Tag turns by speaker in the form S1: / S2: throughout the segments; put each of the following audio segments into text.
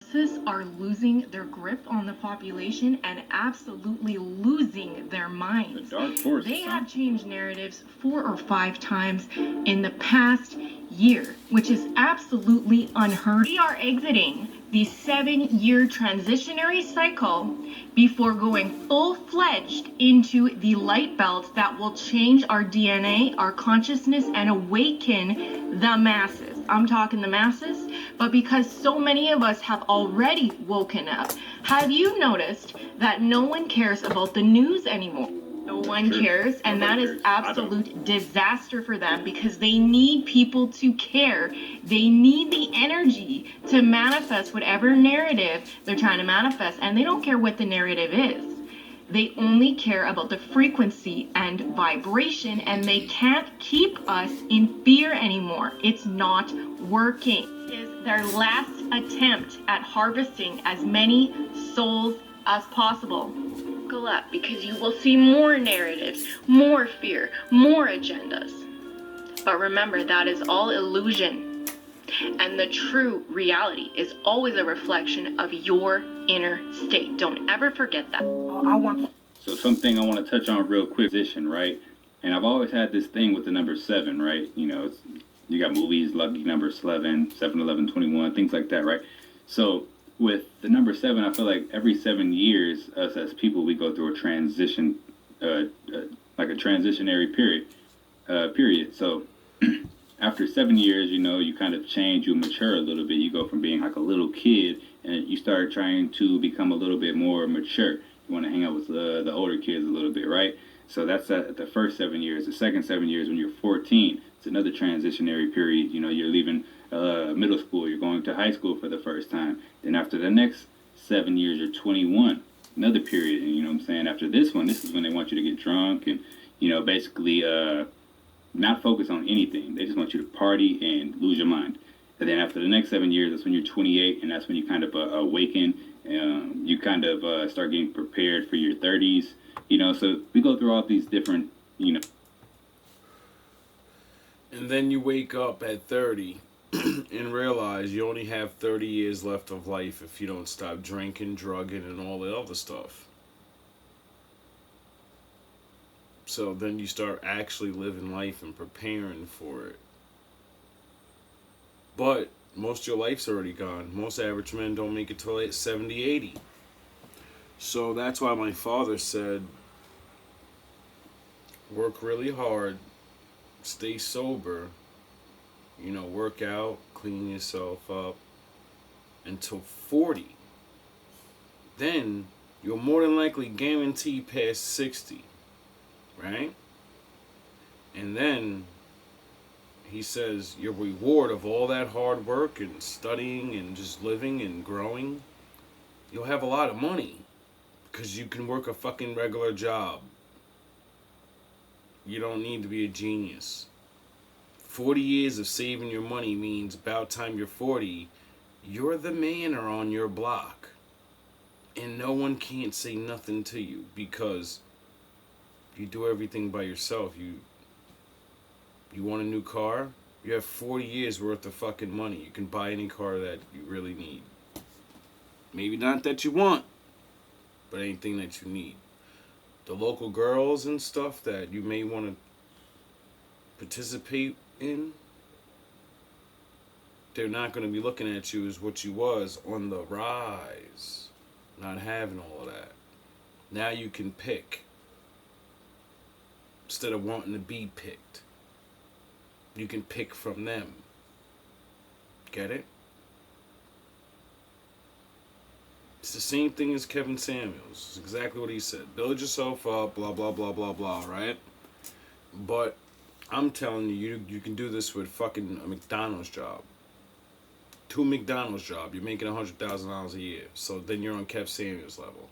S1: narcissists are losing their grip on the population and absolutely losing their minds.
S2: The dark forces.
S1: They have changed narratives 4 or 5 times in the past year, which is absolutely unheard. We are exiting the 7-year transitionary cycle before going full-fledged into the light belt that will change our DNA, our consciousness, and awaken the masses. I'm talking the masses, but because so many of us have already woken up, have you noticed that no one cares about the news anymore? No one cares, and that is absolute disaster for them because they need people to care. They need the energy to manifest whatever narrative they're trying to manifest, and they don't care what the narrative is. They only care about the frequency and vibration, and they can't keep us in fear anymore. It's not working. It is their last attempt at harvesting as many souls as possible. Buckle up, because you will see more narratives, more fear, more agendas. But remember, that is all illusion. And the true reality is always a reflection of your inner state. Don't ever forget that.
S2: So something I want to touch on real quick, right? And I've always had this thing with the number 7, right? You know, you got movies, lucky number 7, 7, 11, 21, things like that, right? So with the number 7, I feel like every 7 years, us as people, we go through a transition, like a transitionary period. So after 7 years, you know, you kind of change, you mature a little bit. You go from being like a little kid, and you start trying to become a little bit more mature. You want to hang out with the older kids a little bit, right? So that's at the first 7 years. The second 7 years, when you're 14, it's another transitionary period. You know, you're leaving middle school, you're going to high school for the first time. Then after the next 7 years, you're 21, another period. And you know what I'm saying? After this one, this is when they want you to get drunk and, you know, basically not focus on anything. They just want you to party and lose your mind. And then after the next 7 years, that's when you're 28, and that's when you kind of awaken. You kind of start getting prepared for your 30s. You know, so we go through all these different, you know.
S3: And then you wake up at 30 and realize you only have 30 years left of life if you don't stop drinking, drugging, and all the other stuff. So then you start actually living life and preparing for it. But most of your life's already gone. Most average men don't make it till 70, 80. So that's why my father said, work really hard, stay sober, you know, work out, clean yourself up until 40. Then you'll more than likely guarantee past 60, right? And then he says your reward of all that hard work and studying and just living and growing, you'll have a lot of money because you can work a fucking regular job. You don't need to be a genius. 40 years of saving your money means about time you're 40, you're the man or on your block. And no one can't say nothing to you because you do everything by yourself. You want a new car? You have 40 years worth of fucking money. You can buy any car that you really need. Maybe not that you want, but anything that you need. The local girls and stuff that you may want to participate in, they're not going to be looking at you as what you was on the rise, not having all of that. Now you can pick instead of wanting to be picked. You can pick from them. Get it? It's the same thing as Kevin Samuels. It's exactly what he said. Build yourself up, blah, blah, blah, blah, blah, right? But I'm telling you, you can do this with fucking a McDonald's job. 2 McDonald's job, you're making $100,000 a year. So then you're on Kev Samuels level.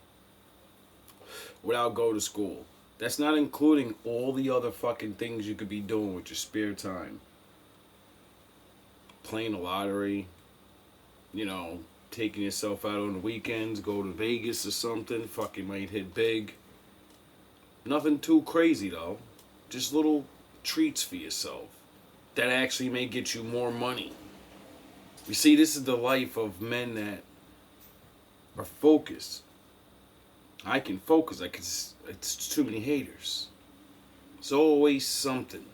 S3: Without going to school. That's not including all the other fucking things you could be doing with your spare time. Playing the lottery, you know, taking yourself out on the weekends, go to Vegas or something, fucking might hit big. Nothing too crazy though. Just little treats for yourself that actually may get you more money. You see, this is the life of men that or focus. I can focus. It's too many haters. It's always something.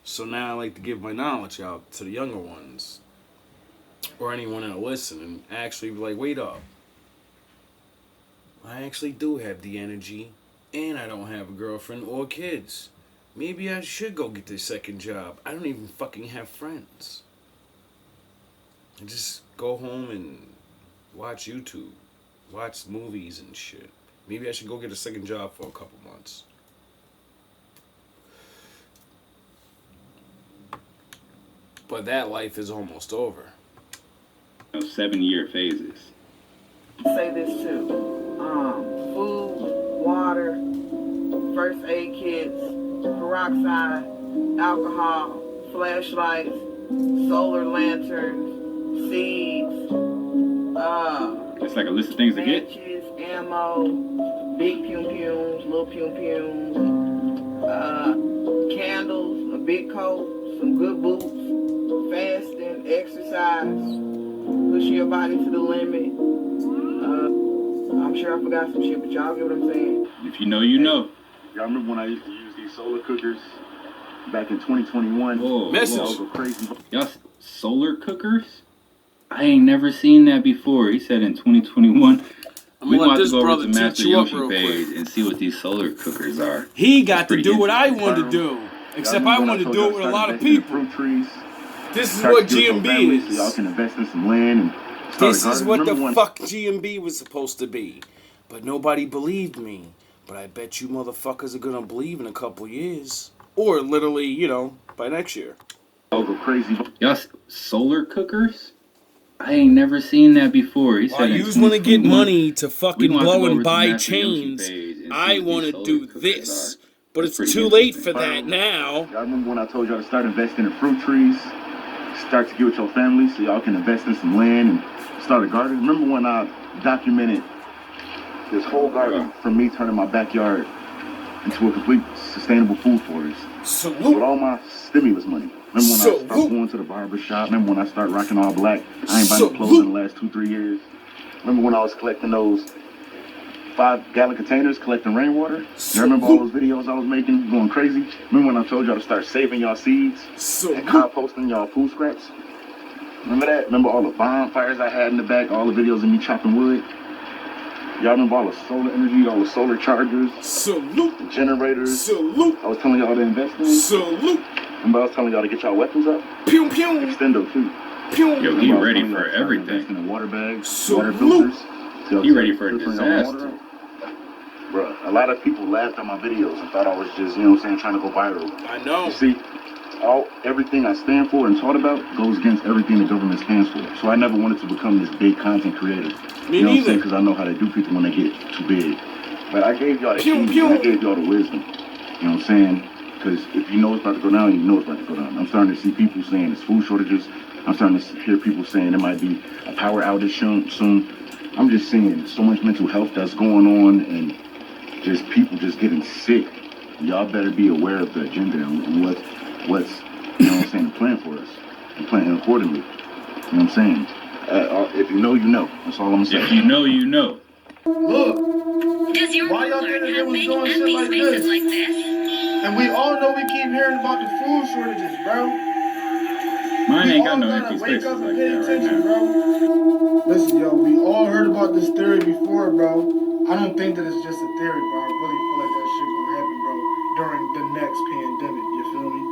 S3: So now I like to give my knowledge out to the younger ones, or anyone that'll listen, and actually be like, wait up. I actually do have the energy, and I don't have a girlfriend or kids. Maybe I should go get this second job. I don't even fucking have friends. I just go home and watch YouTube, watch movies and shit. Maybe I should go get a second job for a couple months. But that life is almost over.
S2: 7-year phases.
S4: Say this too. Food, water, first aid kits, peroxide, alcohol, flashlights, solar lanterns, seeds,
S2: It's like a list of things to get.
S4: matches, ammo, big pum-pums, little pum-pums, candles, a big coat, some good boots, fasting, exercise, pushing your body to the limit. I'm sure I forgot some shit, but y'all get what I'm saying.
S2: If you know, you know.
S5: Y'all remember when I used to use these solar cookers back in 2021?
S2: Whoa,
S3: Message.
S5: Y'all go crazy.
S2: Y'all solar cookers? I ain't never seen that before. He said in 2021.
S3: I'm
S2: We
S3: gonna let
S2: want to
S3: this
S2: go over
S3: brother
S2: to the
S3: teach
S2: Master
S3: you up
S2: Yoshi
S3: real
S2: page
S3: quick.
S2: and see what these solar cookers are.
S3: He got to
S2: Pretty
S3: do what I
S5: interesting.
S3: wanted to do. Except
S5: Y'all
S3: I
S5: remember when
S3: wanted to
S5: told
S3: do
S5: y'all
S3: it with a
S5: start
S3: lot of
S5: investing in
S3: people.
S5: Fruit trees.
S3: This is
S5: Start
S3: what
S5: to build your family
S3: GMB
S5: So y'all
S3: is.
S5: can invest in some land and start
S3: This
S5: a
S3: is
S5: garden.
S3: what the
S5: Remember when-
S3: fuck GMB was supposed to be. But nobody believed me. But I bet you motherfuckers are gonna believe in a couple years. Or literally, by next year.
S5: Y'all go crazy.
S2: Y'all solar cookers? I ain't never seen that before. He
S3: While
S2: said in
S3: you want to get
S2: 2021,
S3: money to
S2: we
S3: fucking
S2: want to
S3: blow
S2: go over
S3: and
S2: to
S3: buy
S2: Master Yoshi
S3: chains,
S2: page and see
S3: I
S2: what
S3: want
S2: these
S3: to
S2: solar
S3: do
S2: cookers
S3: this.
S2: are.
S3: But
S2: That's
S3: it's
S2: pretty
S3: too late for
S2: interesting.
S3: that now.
S5: Y'all remember when I told y'all to start investing in fruit trees? Start to get with your family so y'all can invest in some land and start a garden. Remember when I documented this whole garden from me turning my backyard into a complete sustainable food forest with
S3: Salute.
S5: all my stimulus money? Remember when I
S3: Salute.
S5: started going to the barber shop? Remember when I started rocking all black? I ain't buying no clothes in the last 2-3 years. Remember when I was collecting those 5-gallon containers, collecting rainwater? You remember all those videos I was making, going crazy? Remember when I told y'all to start saving y'all seeds and
S3: Salute.
S5: composting y'all food scraps? Remember that? Remember all the bonfires I had in the back, all the videos of me chopping wood? Y'all remember all the solar energy, all the solar chargers,
S3: Salute.
S5: the generators
S3: Salute.
S5: I was telling y'all to invest in?
S3: Salute.
S5: Remember I was telling y'all to get y'all weapons up?
S3: Pew pew.
S5: Extendo too.
S3: Pew.
S2: Yo,
S5: Remember
S2: he
S5: I was
S2: ready
S5: telling y'all
S2: for
S5: to start
S2: everything.
S5: investing in water bags,
S3: Salute.
S5: water filters. So y'all
S2: He ready
S5: start
S2: for a
S5: filtering y'all
S2: disaster.
S5: water out. Bruh, a lot of people laughed at my videos and thought I was just, you know what I'm saying, trying to go viral.
S3: I know.
S5: You see, everything I stand for and taught about goes against everything the government stands for. So I never wanted to become this big content creator.
S3: Me
S5: You know what I'm saying?
S3: neither.
S5: Because I know how to do people when they get too big. But I gave y'all the
S3: Pew,
S5: keys
S3: pew.
S5: and I gave y'all the wisdom. You know what I'm saying? Because if you know it's about to go down, you know it's about to go down. I'm starting to see people saying there's food shortages. I'm starting to hear people saying there might be a power outage soon. I'm just seeing so much mental health that's going on and just people just getting sick. Y'all better be aware of the agenda and what's you know what I'm saying, the plan for us. And plan accordingly. You know what I'm saying? If you know, you know. That's all I'm saying.
S2: If you know, you know.
S6: Look,
S7: Does your
S6: why y'all
S7: ruler
S6: think
S7: have
S6: they was
S7: many
S6: doing shit
S7: empty
S6: like
S7: spaces
S6: this?
S7: like this?
S6: And we all know we keep hearing about the food shortages, bro.
S2: Mine
S6: We
S2: ain't got
S6: all
S2: no
S6: gotta
S2: empty
S6: wake
S2: spaces
S6: up and
S2: like
S6: pay
S2: that right
S6: attention,
S2: now.
S6: bro. Listen, yo, we all heard about this theory before, bro. I don't think that it's just a theory, bro. I really feel like that shit gonna happen, bro, during the next pandemic, you feel me?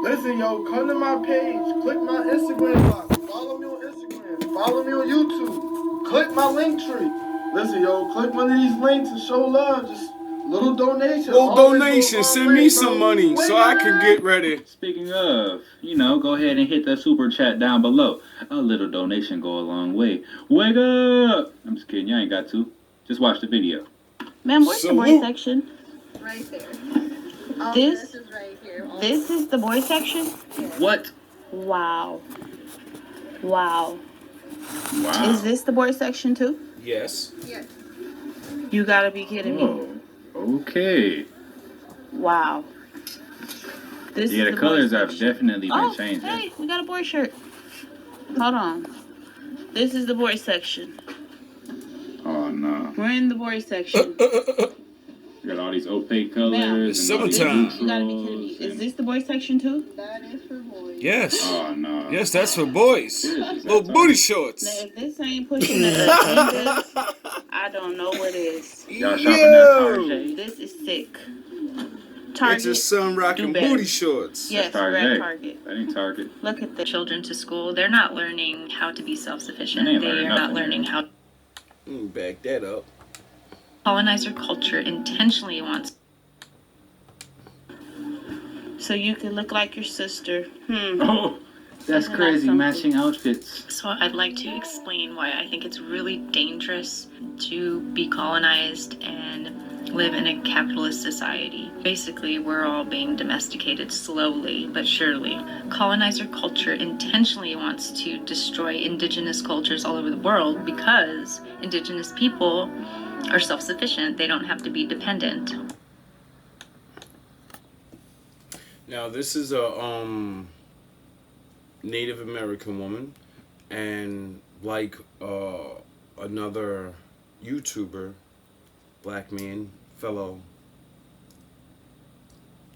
S6: Listen, yo, come to my page, click my Instagram box, follow me on Instagram, follow me on YouTube, click my link tree. Listen, yo, click one of these links and show love, just little donation.
S3: Little
S6: always
S3: donation.
S6: go a long
S3: Send
S6: way,
S3: me
S6: bro.
S3: some money so I can get ready.
S2: Speaking of, go ahead and hit that super chat down below. A little donation go a long way. Wake up! I'm just kidding. You ain't got to. Just watch the video.
S8: Ma'am, where's the boy
S3: Salute.
S8: section?
S9: Right there. All
S8: This-
S9: this is right here. All
S8: This is the boy section?
S2: What?
S8: Wow. Wow.
S2: Wow.
S8: Is this the boy section too?
S3: Yes.
S9: Yes.
S8: You gotta be kidding me.
S2: Oh, okay.
S8: Wow. This
S2: Yeah,
S8: is
S2: the
S8: boy
S2: colors have
S8: section.
S2: definitely been
S8: Oh,
S2: changing.
S8: hey, we got a boy shirt. Hold on. This is the boy section.
S2: Oh no.
S8: We're in the boys section.
S2: You got all these opaque colors
S8: Ma'am,
S2: and
S3: It's
S2: all these
S3: summertime.
S8: You gotta be kidding me.
S2: neutrals
S8: Is
S2: and-
S8: this the boys section too?
S9: That is for boys.
S3: Yes.
S2: Oh no.
S3: Yes, that's for boys. Little booty shorts.
S8: Now, if this ain't pushing the agendas, I don't know what is.
S2: Y'all shopping at Target.
S3: Yo!
S8: This is sick.
S3: Get
S8: Target.
S3: your son rocking
S8: Do better.
S3: booty shorts.
S8: Yes, we're at Target.
S2: That ain't Target.
S1: Look at the children to school. They're not learning how to be self-sufficient.
S2: They ain't
S1: They
S2: learning
S1: are not
S2: nothing.
S1: learning how.
S3: Back that up.
S1: Colonizer culture intentionally wants.
S8: So you can look like your sister.
S2: Oh, that's
S8: Isn't that
S2: crazy.
S8: something?
S2: Matching outfits.
S1: So I'd like to explain why I think it's really dangerous to be colonized and live in a capitalist society. Basically, we're all being domesticated slowly but surely. Colonizer culture intentionally wants to destroy indigenous cultures all over the world because indigenous people are self-sufficient. They don't have to be dependent.
S3: Now this is a Native American woman, and like another YouTuber, black man, fellow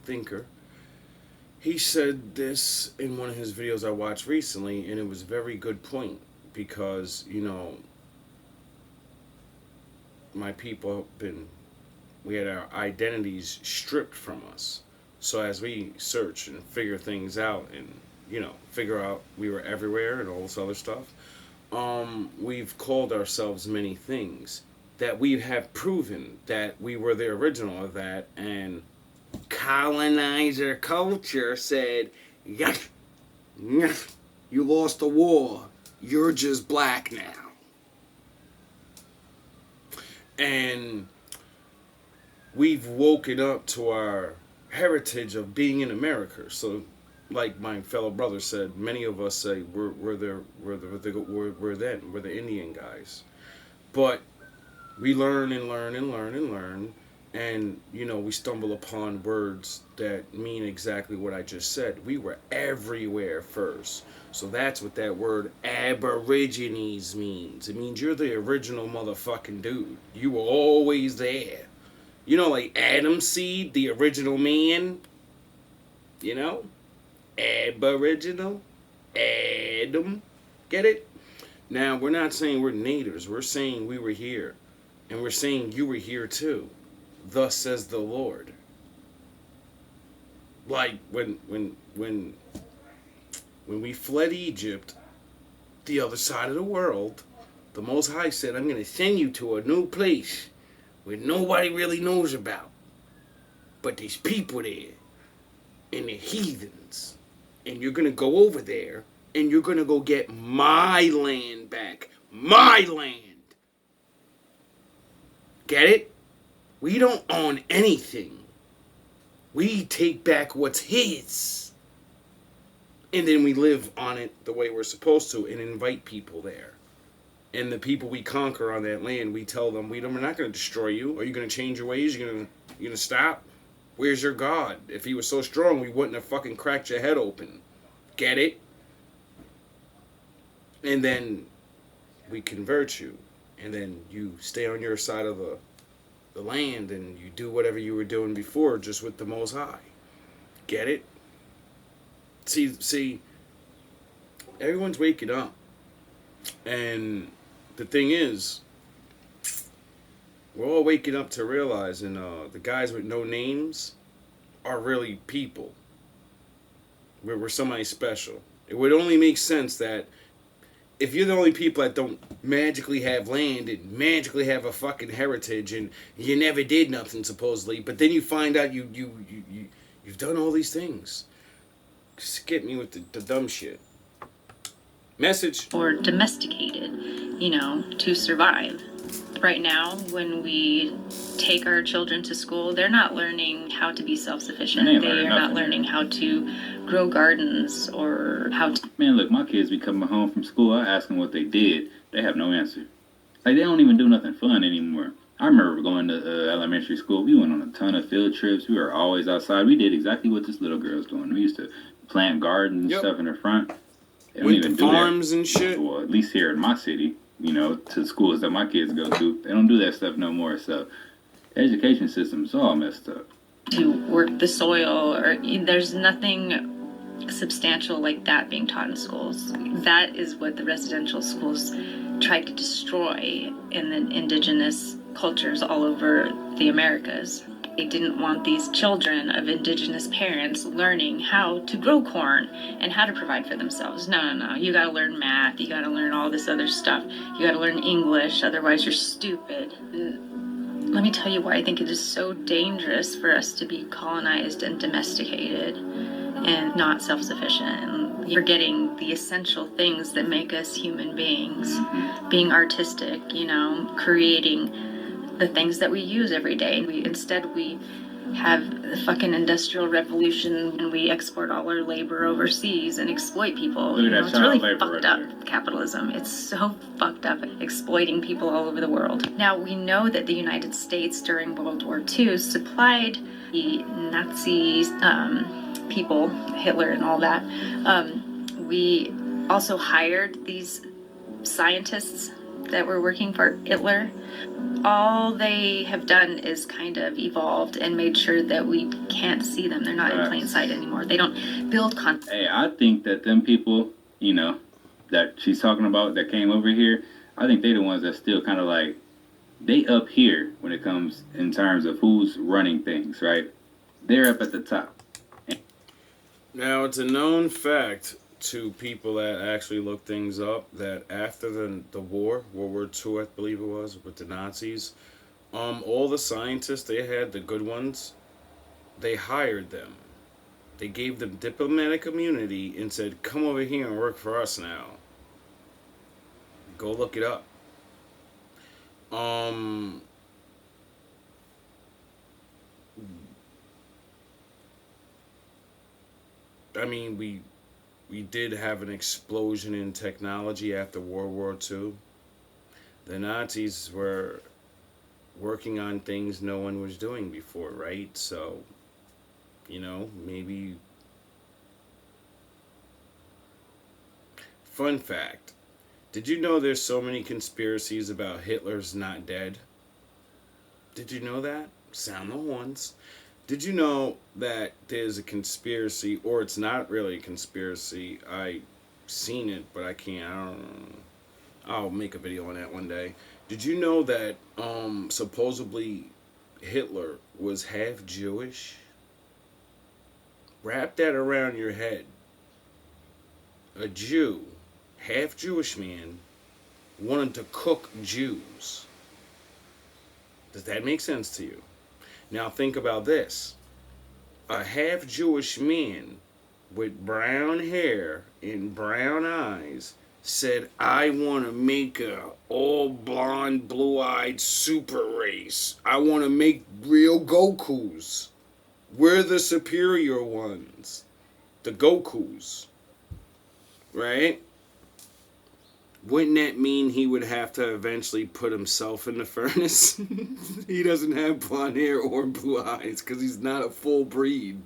S3: thinker, he said this in one of his videos I watched recently, and it was a very good point because, you know, my people we had our identities stripped from us. So as we search and figure things out and, you know, figure out we were everywhere and all this other stuff, we've called ourselves many things that we have proven that we were the original of that, and colonizer culture said, yes, you lost the war, you're just black now. And we've woken up to our heritage of being in America. So, like my fellow brother said, many of us say we're the Indian guys, but we learn and learn and learn and learn, and you know we stumble upon words that mean exactly what I just said. We were everywhere first, so that's what that word Aborigines means. It means you're the original motherfucking dude. You were always there. You know, like Adam Seed, the original man. You know? Aboriginal. Adam. Get it? Now, we're not saying we're natives. We're saying we were here. And we're saying you were here too. Thus says the Lord. Like, when we fled Egypt, the other side of the world, the Most High said, I'm going to send you to a new place where nobody really knows about. But there's people there, and they're heathens. And you're going to go over there, and you're going to go get my land back. My land. Get it? We don't own anything. We take back what's his. And then we live on it the way we're supposed to and invite people there. And the people we conquer on that land, we tell them, we're not going to destroy you. Are you going to change your ways? You going to stop? Where's your God? If he was so strong, we wouldn't have fucking cracked your head open. Get it? And then we convert you. And then you stay on your side of the land and you do whatever you were doing before, just with the Most High. Get it? See, everyone's waking up. And the thing is, we're all waking up to realizing the guys with no names are really people. We're somebody special. It would only make sense that if you're the only people that don't magically have land and magically have a fucking heritage and you never did nothing supposedly, but then you find out you've done all these things. Just get me with the dumb shit. Message.
S1: Or domesticated, to survive. Right now, when we take our children to school, they're not learning how to be self-sufficient.
S2: They ain't
S1: They
S2: learning
S1: are not
S2: nothing.
S1: learning how to grow gardens or how to...
S2: Man, look, my kids be coming home from school. I ask them what they did. They have no answer. Like, they don't even do nothing fun anymore. I remember going to elementary school. We went on a ton of field trips. We were always outside. We did exactly what this little girl's doing. We used to plant gardens and
S3: Yep.
S2: stuff in the front. They don't
S3: Went
S2: even
S3: to
S2: do that.
S3: farms and shit.
S2: Well, at least here in my city, to schools that my kids go to. They don't do that stuff no more. So the education system is all messed up.
S7: To work the soil, or there's nothing substantial like that being taught in schools. That is what the residential schools tried to destroy in the indigenous cultures all over the Americas. They didn't want these children of indigenous parents learning how to grow corn and how to provide for themselves. No. You gotta learn math. You gotta learn all this other stuff. You gotta learn English, otherwise you're stupid. Let me tell you why I think it is so dangerous for us to be colonized and domesticated and not self-sufficient. And forgetting the essential things that make us human beings. Being artistic, creating the things that we use every day. Instead we have the fucking industrial revolution and we export all our labor overseas and exploit people. It's really fucked up, capitalism. It's so fucked up, exploiting people all over the world. Now we know that the United States during World War II supplied the Nazi people, Hitler and all that. We also hired these scientists that were working for Hitler. All they have done is kind of evolved and made sure that we can't see them. They're not in plain sight anymore. They don't build content.
S2: Hey, I think that them people, that she's talking about that came over here, I think they're the ones that still kind of like, they up here when it comes in terms of who's running things, right? They're up at the top.
S3: Now, it's a known fact to people that actually look things up that after the war, World War II, I believe it was, with the Nazis, all the scientists they had, the good ones, they hired them. They gave them diplomatic immunity and said, come over here and work for us now. Go look it up. I mean, we did have an explosion in technology after World War II. The Nazis were working on things no one was doing before, right? So, maybe... Fun fact. Did you know there's so many conspiracies about Hitler's not dead? Did you know that? Sound the horns. Did you know that there's a conspiracy, or it's not really a conspiracy? I seen it, but I don't know. I'll make a video on that one day. Did you know that supposedly Hitler was half Jewish? Wrap that around your head. A Jew, half Jewish man, wanted to cook Jews. Does that make sense to you? Now think about this. A half Jewish man with brown hair and brown eyes said, I want to make a all blonde, blue-eyed super race. I want to make real Gokus. We're the superior ones. The Gokus. Right? Wouldn't that mean he would have to eventually put himself in the furnace? He doesn't have blonde hair or blue eyes because he's not a full breed.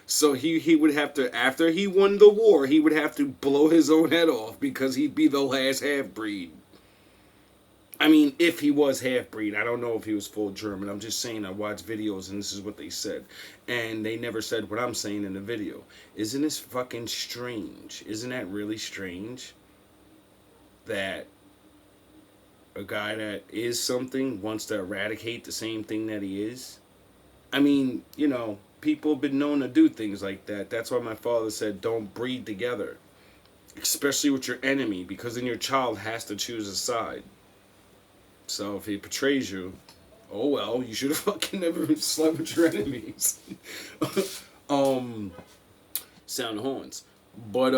S3: So he would have to, after he won the war, he would have to blow his own head off because he'd be the last half-breed. I mean, if he was half-breed. I don't know if he was full German. I'm just saying I watched videos and this is what they said. And they never said what I'm saying in the video. Isn't this fucking strange? Isn't that really strange? That a guy that is something wants to eradicate the same thing that he is. I mean, people have been known to do things like that. That's why my father said don't breed together, especially with your enemy, because then your child has to choose a side. So if he betrays you, oh well, you should have fucking never slept with your enemies. Sound the horns. But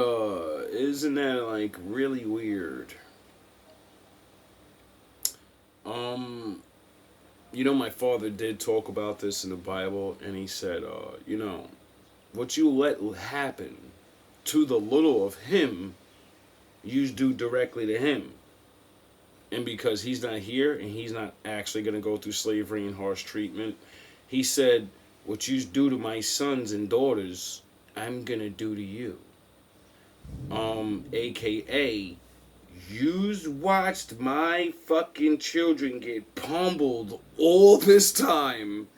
S3: isn't that like really weird? My father did talk about this in the Bible, and he said, what you let happen to the little of him, you do directly to him. And because he's not here, and he's not actually going to go through slavery and harsh treatment, he said, what you do to my sons and daughters, I'm going to do to you. AKA, You's watched my fucking children get pummeled all this time,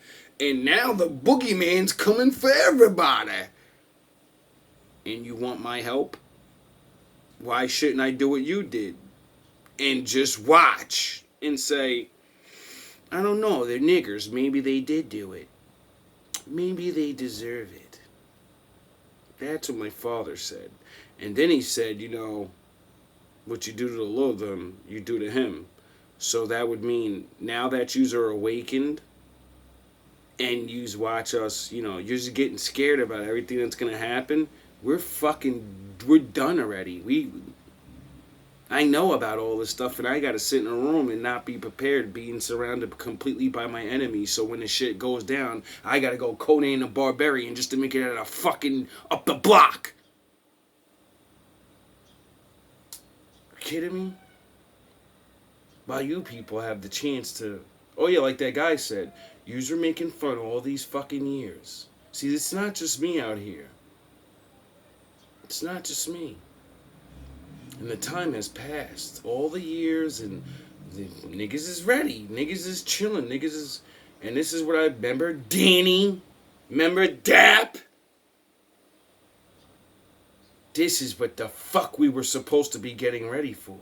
S3: and now the boogeyman's coming for everybody. And you want my help? Why shouldn't I do what you did? And just watch and say, I don't know, they're niggers. Maybe they did do it. Maybe they deserve it. That's what my father said. And then he said, you know, what you do to the little them, you do to him. So that would mean now that yous are awakened and yous watch us, you know, you're just getting scared about everything that's going to happen. We're done already. I know about all this stuff, and I got to sit in a room and not be prepared, being surrounded completely by my enemies. So when the shit goes down, I got to go Conan the Barbarian just to make it out of fucking up the block. Kidding me? While you people have the chance to, oh yeah, like that guy said, yous are making fun all these fucking years. See, it's not just me out here. It's not just me. And the time has passed. All the years, and the niggas is ready. Niggas is chilling. Niggas is, and this is what I remember. Danny, remember Dap? This is what the fuck we were supposed to be getting ready for.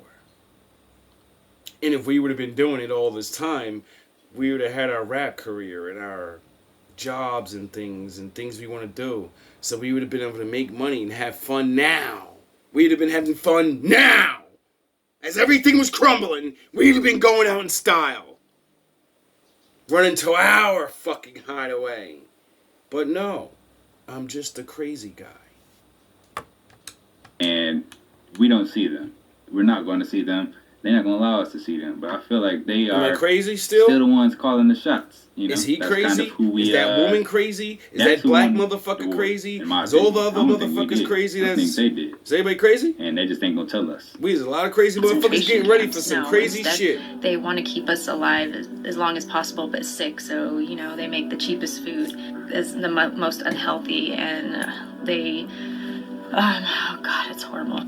S3: And if we would have been doing it all this time, we would have had our rap career and our jobs and things we want to do. So we would have been able to make money and have fun now. We'd have been having fun now. As everything was crumbling, we'd have been going out in style. Running to our fucking hideaway. But no, I'm just a crazy guy.
S2: And we don't see them. We're not going to see them. They're not going to allow us to see them. But I feel like they are
S3: crazy still
S2: the ones calling the shots. You know?
S3: Is he
S2: That's
S3: crazy?
S2: Kind of who we,
S3: is that woman crazy? Is that black motherfucker crazy? Is all the other motherfuckers crazy?
S2: I think they did.
S3: Is everybody crazy?
S2: And they just ain't going to tell us.
S3: There's a lot of crazy motherfuckers getting ready for some crazy shit.
S7: They want to keep us alive as long as possible, but sick. So, you know, they make the cheapest food as the most unhealthy, and they... oh God, it's horrible.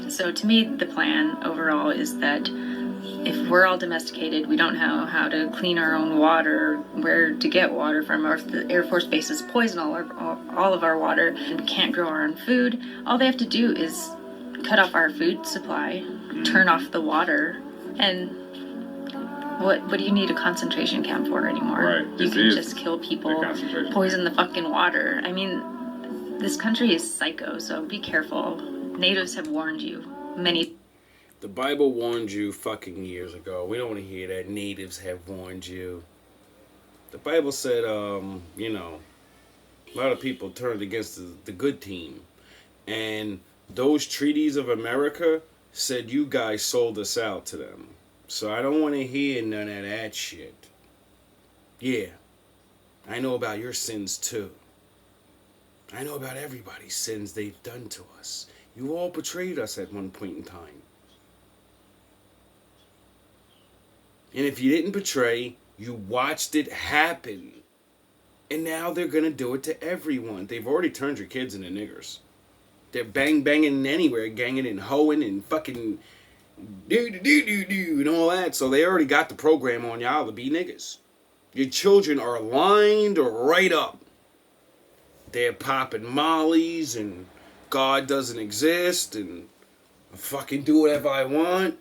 S7: So to me, the plan overall is that if we're all domesticated, we don't know how to clean our own water, where to get water from, or if the Air Force bases poison all of our water, and we can't grow our own food, all they have to do is cut off our food supply, turn off the water, and what do you need a concentration camp for anymore?
S2: Right.
S7: You can just kill people, poison the fucking water. I mean, this country is psycho, so be careful. Natives have warned you.
S3: The Bible warned you fucking years ago. We don't want to hear that. Natives have warned you. The Bible said, you know, a lot of people turned against the good team. And those treaties of America said you guys sold us out to them. So I don't want to hear none of that shit. Yeah, I know about your sins too. I know about everybody's sins they've done to us. You all betrayed us at one point in time. And if you didn't betray, you watched it happen. And now they're going to do it to everyone. They've already turned your kids into niggers. They're banging anywhere, ganging and hoeing and fucking do and all that. So they already got the program on y'all to be niggas. Your children are lined right up. They're popping mollies and God doesn't exist and I fucking do whatever I want.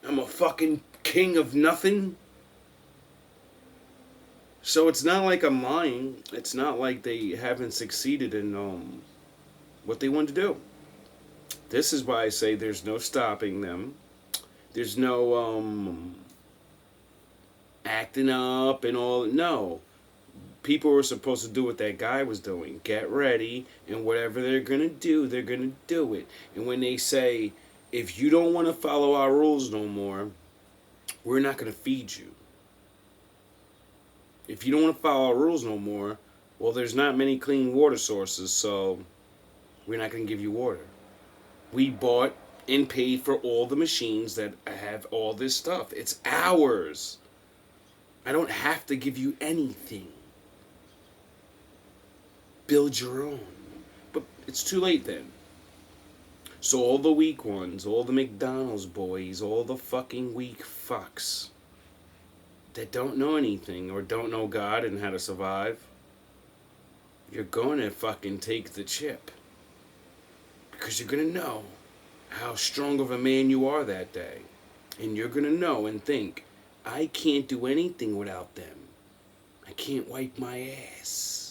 S3: I'm a fucking king of nothing. So it's not like I'm lying. It's not like they haven't succeeded in what they want to do. This is why I say there's no stopping them. There's no acting up and all. No. People were supposed to do what that guy was doing. Get ready, and whatever they're going to do, they're going to do it. And when they say, if you don't want to follow our rules no more, we're not going to feed you. If you don't want to follow our rules no more, well, there's not many clean water sources, so we're not going to give you water. We bought and paid for all the machines that have all this stuff. It's ours. I don't have to give you anything. Build your own. But it's too late then. So all the weak ones, all the McDonald's boys, all the fucking weak fucks that don't know anything or don't know God and how to survive, you're going to fucking take the chip. Because you're going to know how strong of a man you are that day. And you're going to know and think, I can't do anything without them. I can't wipe my ass.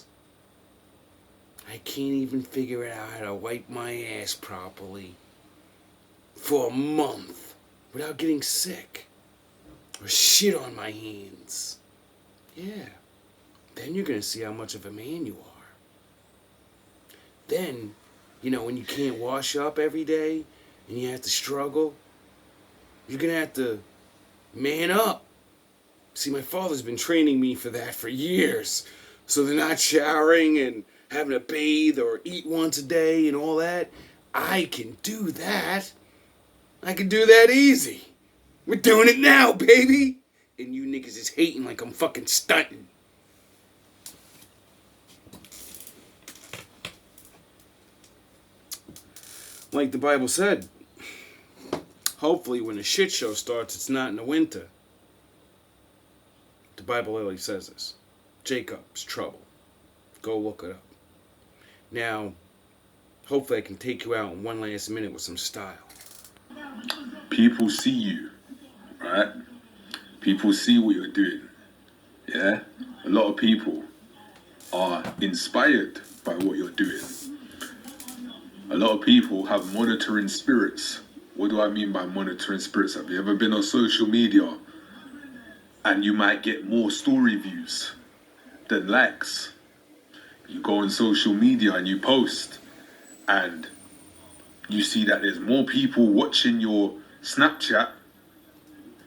S3: I can't even figure out how to wipe my ass properly for a month without getting sick or shit on my hands. Yeah. Then you're going to see how much of a man you are. Then, you know, when you can't wash up every day and you have to struggle, you're going to have to man up. See, my father's been training me for that for years. So they're not showering and having to bathe or eat once a day and all that. I can do that. I can do that easy. We're doing it now, baby. And you niggas is hating like I'm fucking stunting. Like the Bible said, hopefully when the shit show starts, it's not in the winter. The Bible literally says this. Jacob's trouble. Go look it up. Now, hopefully I can take you out in one last minute with some style.
S10: People see you, right? People see what you're doing, yeah? A lot of people are inspired by what you're doing. A lot of people have monitoring spirits. What do I mean by monitoring spirits? Have you ever been on social media and you might get more story views than likes? You go on social media and you post and you see that there's more people watching your Snapchat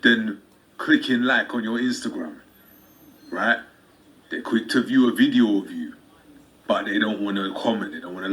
S10: than clicking like on your Instagram, right? They're quick to view a video of you, but they don't want to comment, they don't want to